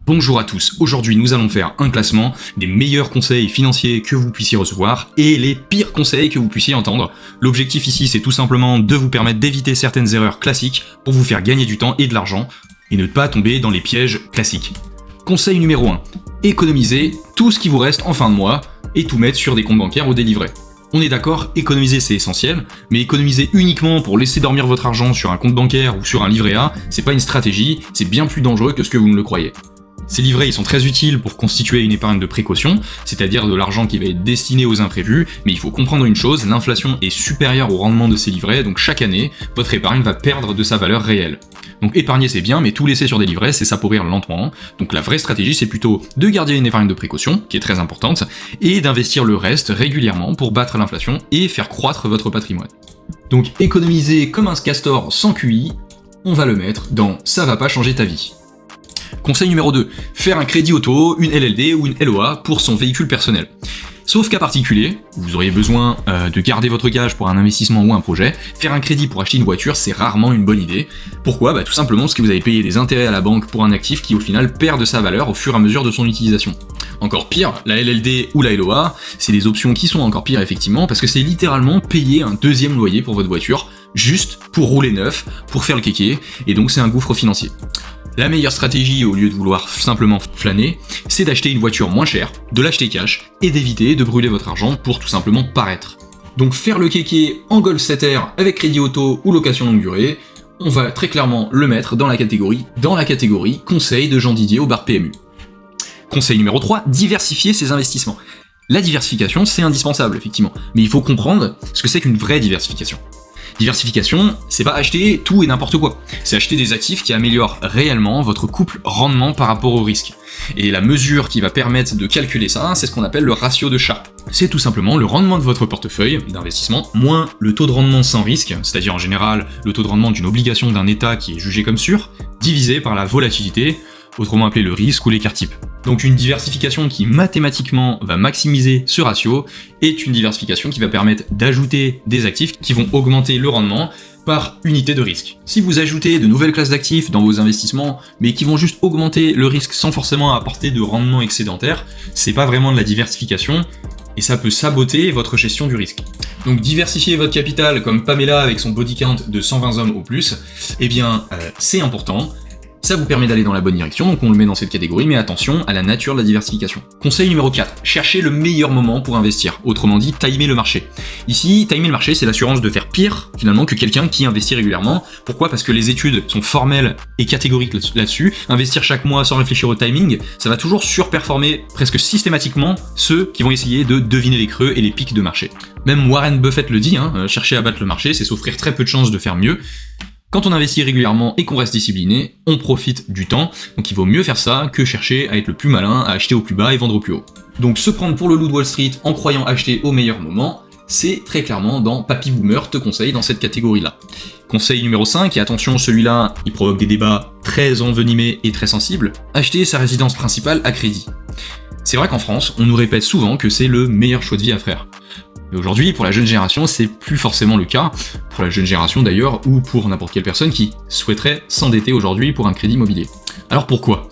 Bonjour à tous, aujourd'hui nous allons faire un classement des meilleurs conseils financiers que vous puissiez recevoir et les pires conseils que vous puissiez entendre. L'objectif ici c'est tout simplement de vous permettre d'éviter certaines erreurs classiques pour vous faire gagner du temps et de l'argent et ne pas tomber dans les pièges classiques. Conseil numéro 1, économisez tout ce qui vous reste en fin de mois et tout mettre sur des comptes bancaires ou des livrets. On est d'accord, économiser c'est essentiel, mais économiser uniquement pour laisser dormir votre argent sur un compte bancaire ou sur un livret A, c'est pas une stratégie, c'est bien plus dangereux que ce que vous ne le croyez. Ces livrets ils sont très utiles pour constituer une épargne de précaution, c'est-à-dire de l'argent qui va être destiné aux imprévus, mais il faut comprendre une chose, l'inflation est supérieure au rendement de ces livrets, donc chaque année, votre épargne va perdre de sa valeur réelle. Donc épargner c'est bien, mais tout laisser sur des livrets c'est s'appauvrir lentement, donc la vraie stratégie c'est plutôt de garder une épargne de précaution, qui est très importante, et d'investir le reste régulièrement pour battre l'inflation et faire croître votre patrimoine. Donc économiser comme un castor sans QI, on va le mettre dans « ça va pas changer ta vie ». Conseil numéro 2, faire un crédit auto, une LLD ou une LOA pour son véhicule personnel. Sauf cas particulier, vous auriez besoin de garder votre gage pour un investissement ou un projet, faire un crédit pour acheter une voiture c'est rarement une bonne idée. Pourquoi ? Tout simplement parce que vous avez payé des intérêts à la banque pour un actif qui au final perd de sa valeur au fur et à mesure de son utilisation. Encore pire, la LLD ou la LOA, c'est des options qui sont encore pires effectivement parce que c'est littéralement payer un deuxième loyer pour votre voiture, juste pour rouler neuf, pour faire le kéké, et donc c'est un gouffre financier. La meilleure stratégie, au lieu de vouloir simplement flâner, c'est d'acheter une voiture moins chère, de l'acheter cash, et d'éviter de brûler votre argent pour tout simplement paraître. Donc faire le kéké en Golf 7R avec crédit auto ou location longue durée, on va très clairement le mettre dans la catégorie conseil de Jean Didier au bar PMU. Conseil numéro 3, diversifier ses investissements. La diversification, c'est indispensable, effectivement, mais il faut comprendre ce que c'est qu'une vraie diversification. Diversification, c'est pas acheter tout et n'importe quoi, c'est acheter des actifs qui améliorent réellement votre couple rendement par rapport au risque. Et la mesure qui va permettre de calculer ça, c'est ce qu'on appelle le ratio de Sharpe. C'est tout simplement le rendement de votre portefeuille d'investissement moins le taux de rendement sans risque, c'est-à-dire en général le taux de rendement d'une obligation d'un État qui est jugé comme sûr, divisé par la volatilité, autrement appelé le risque ou l'écart type. Donc une diversification qui mathématiquement va maximiser ce ratio est une diversification qui va permettre d'ajouter des actifs qui vont augmenter le rendement par unité de risque. Si vous ajoutez de nouvelles classes d'actifs dans vos investissements, mais qui vont juste augmenter le risque sans forcément apporter de rendement excédentaire, c'est pas vraiment de la diversification, et ça peut saboter votre gestion du risque. Donc diversifier votre capital comme Pamela avec son body count de 120 hommes au plus, c'est important. Ça vous permet d'aller dans la bonne direction, donc on le met dans cette catégorie, mais attention à la nature de la diversification. Conseil numéro 4, cherchez le meilleur moment pour investir, autrement dit, timer le marché. Ici, timer le marché, c'est l'assurance de faire pire, finalement, que quelqu'un qui investit régulièrement. Pourquoi ? Parce que les études sont formelles et catégoriques là-dessus. Investir chaque mois sans réfléchir au timing, ça va toujours surperformer presque systématiquement ceux qui vont essayer de deviner les creux et les pics de marché. Même Warren Buffett le dit, chercher à battre le marché, c'est s'offrir très peu de chances de faire mieux. Quand on investit régulièrement et qu'on reste discipliné, on profite du temps, donc il vaut mieux faire ça que chercher à être le plus malin, à acheter au plus bas et vendre au plus haut. Donc se prendre pour le loup de Wall Street en croyant acheter au meilleur moment, c'est très clairement dans Papy Boomer te conseille dans cette catégorie-là. Conseil numéro 5, et attention celui-là, il provoque des débats très envenimés et très sensibles, acheter sa résidence principale à crédit. C'est vrai qu'en France, on nous répète souvent que c'est le meilleur choix de vie à faire. Mais aujourd'hui, pour la jeune génération, c'est plus forcément le cas, pour la jeune génération d'ailleurs, ou pour n'importe quelle personne qui souhaiterait s'endetter aujourd'hui pour un crédit immobilier. Alors pourquoi ?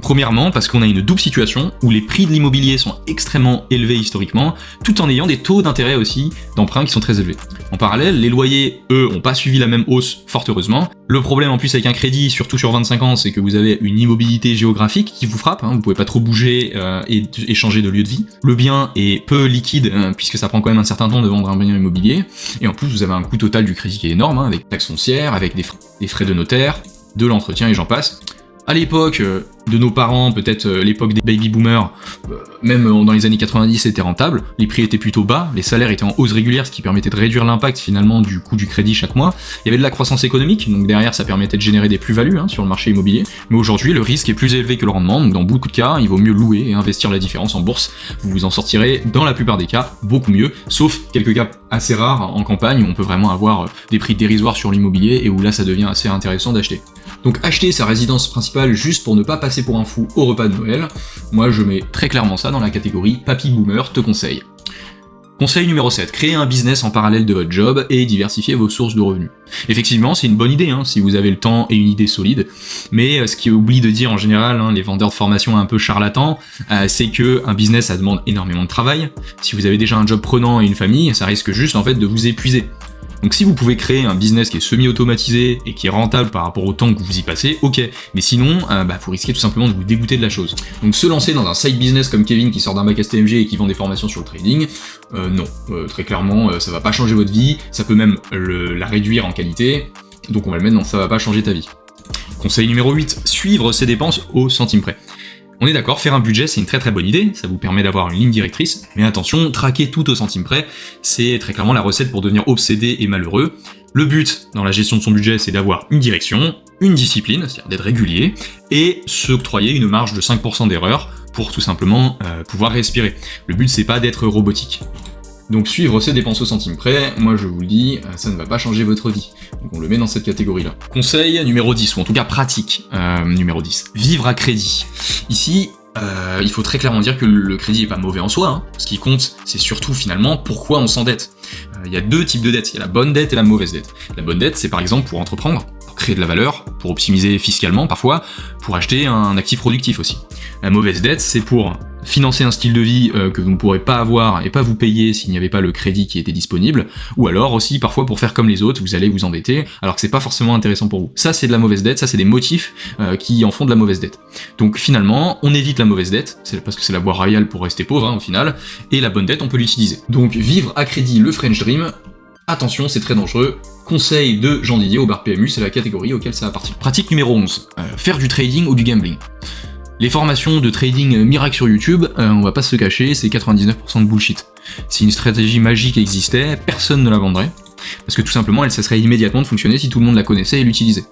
Premièrement, parce qu'on a une double situation où les prix de l'immobilier sont extrêmement élevés historiquement, tout en ayant des taux d'intérêt aussi d'emprunt qui sont très élevés. En parallèle, les loyers, eux, n'ont pas suivi la même hausse, fort heureusement. Le problème en plus avec un crédit, surtout sur 25 ans, c'est que vous avez une immobilité géographique qui vous frappe, vous pouvez pas trop bouger et changer de lieu de vie. Le bien est peu liquide, puisque ça prend quand même un certain temps de vendre un bien immobilier, et en plus vous avez un coût total du crédit qui est énorme, avec taxes foncières, avec des frais de notaire, de l'entretien et j'en passe. À l'époque de nos parents, peut-être l'époque des baby boomers, même dans les années 90 c'était rentable, les prix étaient plutôt bas, les salaires étaient en hausse régulière, ce qui permettait de réduire l'impact finalement du coût du crédit chaque mois. Il y avait de la croissance économique, donc derrière ça permettait de générer des plus-values sur le marché immobilier, mais aujourd'hui le risque est plus élevé que le rendement, donc dans beaucoup de cas il vaut mieux louer et investir la différence en bourse, vous vous en sortirez dans la plupart des cas beaucoup mieux, sauf quelques cas assez rares en campagne où on peut vraiment avoir des prix dérisoires sur l'immobilier et où là ça devient assez intéressant d'acheter. Donc acheter sa résidence principale juste pour ne pas passer pour un fou au repas de Noël, moi je mets très clairement ça dans la catégorie Papy Boomer te conseille. Conseil numéro 7, créez un business en parallèle de votre job et diversifiez vos sources de revenus. Effectivement, c'est une bonne idée si vous avez le temps et une idée solide, mais ce qui oublie de dire en général, les vendeurs de formation un peu charlatans, c'est que un business, ça demande énormément de travail. Si vous avez déjà un job prenant et une famille, ça risque juste en fait de vous épuiser. Donc si vous pouvez créer un business qui est semi-automatisé et qui est rentable par rapport au temps que vous y passez, ok. Mais sinon, vous risquez tout simplement de vous dégoûter de la chose. Donc se lancer dans un side business comme Kevin qui sort d'un bac STMG et qui vend des formations sur le trading, non. Très clairement, ça va pas changer votre vie, ça peut même la réduire en qualité. Donc on va le mettre dans ça va pas changer ta vie. Conseil numéro 8, suivre ses dépenses au centime près. On est d'accord, faire un budget c'est une très très bonne idée, ça vous permet d'avoir une ligne directrice, mais attention, traquer tout au centime près, c'est très clairement la recette pour devenir obsédé et malheureux. Le but dans la gestion de son budget c'est d'avoir une direction, une discipline, c'est-à-dire d'être régulier, et s'octroyer une marge de 5% d'erreur pour tout simplement pouvoir respirer. Le but c'est pas d'être robotique. Donc suivre ses dépenses au centime près, moi je vous le dis, ça ne va pas changer votre vie. Donc on le met dans cette catégorie-là. Conseil numéro 10, ou en tout cas pratique numéro 10. Vivre à crédit. Ici, il faut très clairement dire que le crédit est pas mauvais en soi. Ce qui compte, c'est surtout finalement pourquoi on s'endette. Il y a deux types de dettes, il y a la bonne dette et la mauvaise dette. La bonne dette, c'est par exemple pour entreprendre, pour créer de la valeur, pour optimiser fiscalement parfois, pour acheter un actif productif aussi. La mauvaise dette, c'est pour financer un style de vie que vous ne pourrez pas avoir et pas vous payer s'il n'y avait pas le crédit qui était disponible, ou alors aussi parfois pour faire comme les autres, vous allez vous endetter, alors que c'est pas forcément intéressant pour vous. Ça c'est de la mauvaise dette, ça c'est des motifs qui en font de la mauvaise dette. Donc finalement, on évite la mauvaise dette, c'est parce que c'est la voie royale pour rester pauvre au final, et la bonne dette on peut l'utiliser. Donc vivre à crédit, le French Dream, attention c'est très dangereux. Conseil de Jean Didier au bar PMU, c'est la catégorie auquel ça appartient. Pratique numéro 11, faire du trading ou du gambling. Les formations de trading miracle sur YouTube, on va pas se cacher, c'est 99% de bullshit. Si une stratégie magique existait, personne ne la vendrait, parce que tout simplement elle cesserait immédiatement de fonctionner si tout le monde la connaissait et l'utilisait.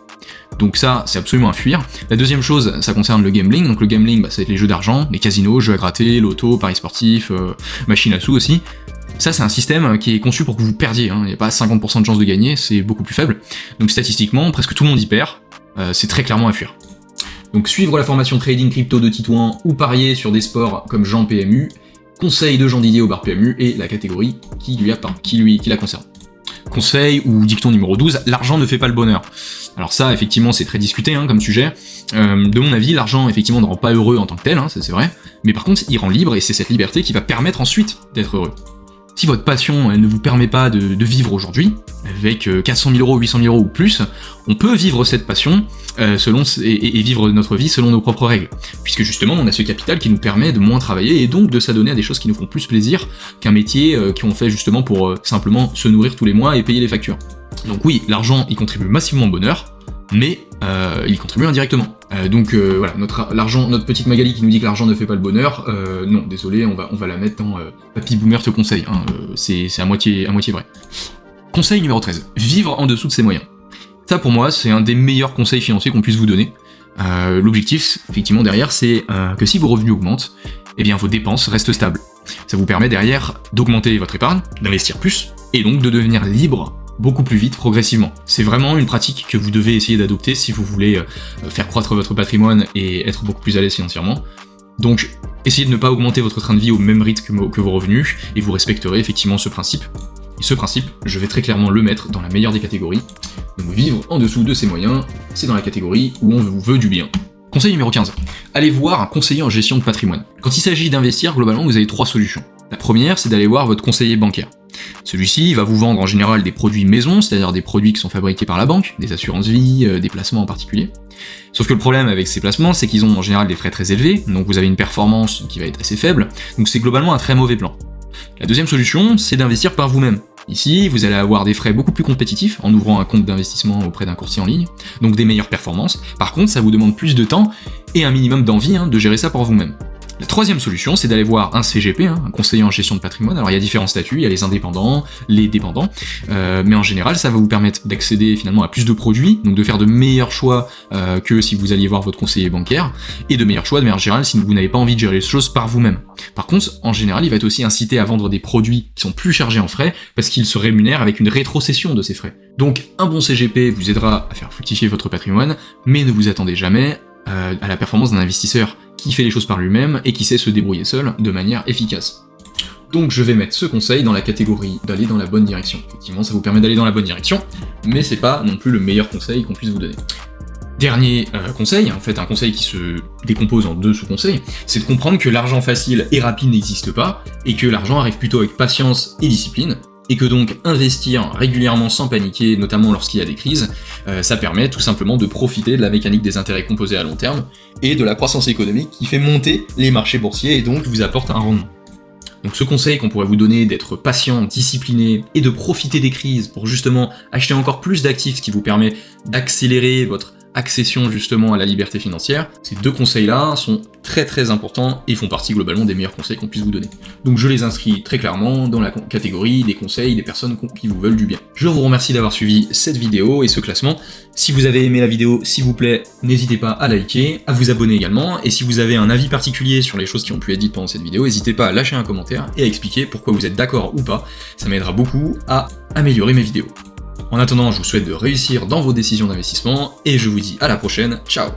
Donc ça, c'est absolument à fuir. La deuxième chose, ça concerne le gambling. Donc le gambling, ça va être les jeux d'argent, les casinos, jeux à gratter, loto, paris sportifs, machines à sous aussi. Ça, c'est un système qui est conçu pour que vous perdiez. Il n'y a pas 50% de chance de gagner, c'est beaucoup plus faible. Donc statistiquement, presque tout le monde y perd. C'est très clairement à fuir. Donc suivre la formation trading crypto de Titouan ou parier sur des sports comme Jean PMU, conseil de Jean Didier au bar PMU et la catégorie qui la concerne. Conseil ou dicton numéro 12, l'argent ne fait pas le bonheur. Alors ça, effectivement, c'est très discuté comme sujet. De mon avis, l'argent, effectivement, ne rend pas heureux en tant que tel, ça c'est vrai, mais par contre, il rend libre et c'est cette liberté qui va permettre ensuite d'être heureux. Si votre passion elle ne vous permet pas de vivre aujourd'hui, avec 400 000 euros, 800 000 euros ou plus, on peut vivre cette passion et vivre notre vie selon nos propres règles. Puisque justement, on a ce capital qui nous permet de moins travailler et donc de s'adonner à des choses qui nous font plus plaisir qu'un métier qu'on fait justement pour simplement se nourrir tous les mois et payer les factures. Donc oui, l'argent, il contribue massivement au bonheur, mais il contribue indirectement. Voilà, notre petite Magali qui nous dit que l'argent ne fait pas le bonheur, non, désolé, on va la mettre dans Papy Boomer te conseille, c'est à moitié vrai. Conseil numéro 13, vivre en dessous de ses moyens. Ça pour moi, c'est un des meilleurs conseils financiers qu'on puisse vous donner. L'objectif, effectivement, derrière, c'est que si vos revenus augmentent, eh bien vos dépenses restent stables. Ça vous permet derrière d'augmenter votre épargne, d'investir plus, et donc de devenir libre beaucoup plus vite, progressivement. C'est vraiment une pratique que vous devez essayer d'adopter si vous voulez faire croître votre patrimoine et être beaucoup plus à l'aise financièrement. Donc, essayez de ne pas augmenter votre train de vie au même rythme que vos revenus, et vous respecterez effectivement ce principe. Et ce principe, je vais très clairement le mettre dans la meilleure des catégories. Donc vivre en dessous de ses moyens, c'est dans la catégorie où on vous veut du bien. Conseil numéro 15. Allez voir un conseiller en gestion de patrimoine. Quand il s'agit d'investir, globalement, vous avez 3 solutions. La première, c'est d'aller voir votre conseiller bancaire. Celui-ci va vous vendre en général des produits maison, c'est-à-dire des produits qui sont fabriqués par la banque, des assurances-vie, des placements en particulier. Sauf que le problème avec ces placements, c'est qu'ils ont en général des frais très élevés, donc vous avez une performance qui va être assez faible, donc c'est globalement un très mauvais plan. La deuxième solution, c'est d'investir par vous-même. Ici, vous allez avoir des frais beaucoup plus compétitifs en ouvrant un compte d'investissement auprès d'un courtier en ligne, donc des meilleures performances. Par contre, ça vous demande plus de temps et un minimum d'envie de gérer ça par vous-même. La troisième solution, c'est d'aller voir un CGP, un conseiller en gestion de patrimoine. Alors il y a différents statuts, il y a les indépendants, les dépendants, mais en général ça va vous permettre d'accéder finalement à plus de produits, donc de faire de meilleurs choix que si vous alliez voir votre conseiller bancaire, et de meilleurs choix de manière générale si vous n'avez pas envie de gérer les choses par vous-même. Par contre, en général, il va être aussi incité à vendre des produits qui sont plus chargés en frais, parce qu'il se rémunère avec une rétrocession de ces frais. Donc un bon CGP vous aidera à faire fructifier votre patrimoine, mais ne vous attendez jamais à la performance d'un investisseur qui fait les choses par lui-même et qui sait se débrouiller seul de manière efficace. Donc je vais mettre ce conseil dans la catégorie d'aller dans la bonne direction. Effectivement, ça vous permet d'aller dans la bonne direction, mais c'est pas non plus le meilleur conseil qu'on puisse vous donner. Dernier conseil, en fait un conseil qui se décompose en 2 sous-conseils, c'est de comprendre que l'argent facile et rapide n'existe pas, et que l'argent arrive plutôt avec patience et discipline, et que donc investir régulièrement sans paniquer, notamment lorsqu'il y a des crises, ça permet tout simplement de profiter de la mécanique des intérêts composés à long terme, et de la croissance économique qui fait monter les marchés boursiers et donc vous apporte un rendement. Donc ce conseil qu'on pourrait vous donner d'être patient, discipliné, et de profiter des crises pour justement acheter encore plus d'actifs, ce qui vous permet d'accélérer votre accession justement à la liberté financière, ces 2 conseils-là sont très importants et font partie globalement des meilleurs conseils qu'on puisse vous donner. Donc je les inscris très clairement dans la catégorie des conseils des personnes qui vous veulent du bien. Je vous remercie d'avoir suivi cette vidéo et ce classement. Si vous avez aimé la vidéo, s'il vous plaît, n'hésitez pas à liker, à vous abonner également, et si vous avez un avis particulier sur les choses qui ont pu être dites pendant cette vidéo, n'hésitez pas à lâcher un commentaire et à expliquer pourquoi vous êtes d'accord ou pas, ça m'aidera beaucoup à améliorer mes vidéos. En attendant, je vous souhaite de réussir dans vos décisions d'investissement, et je vous dis à la prochaine, ciao!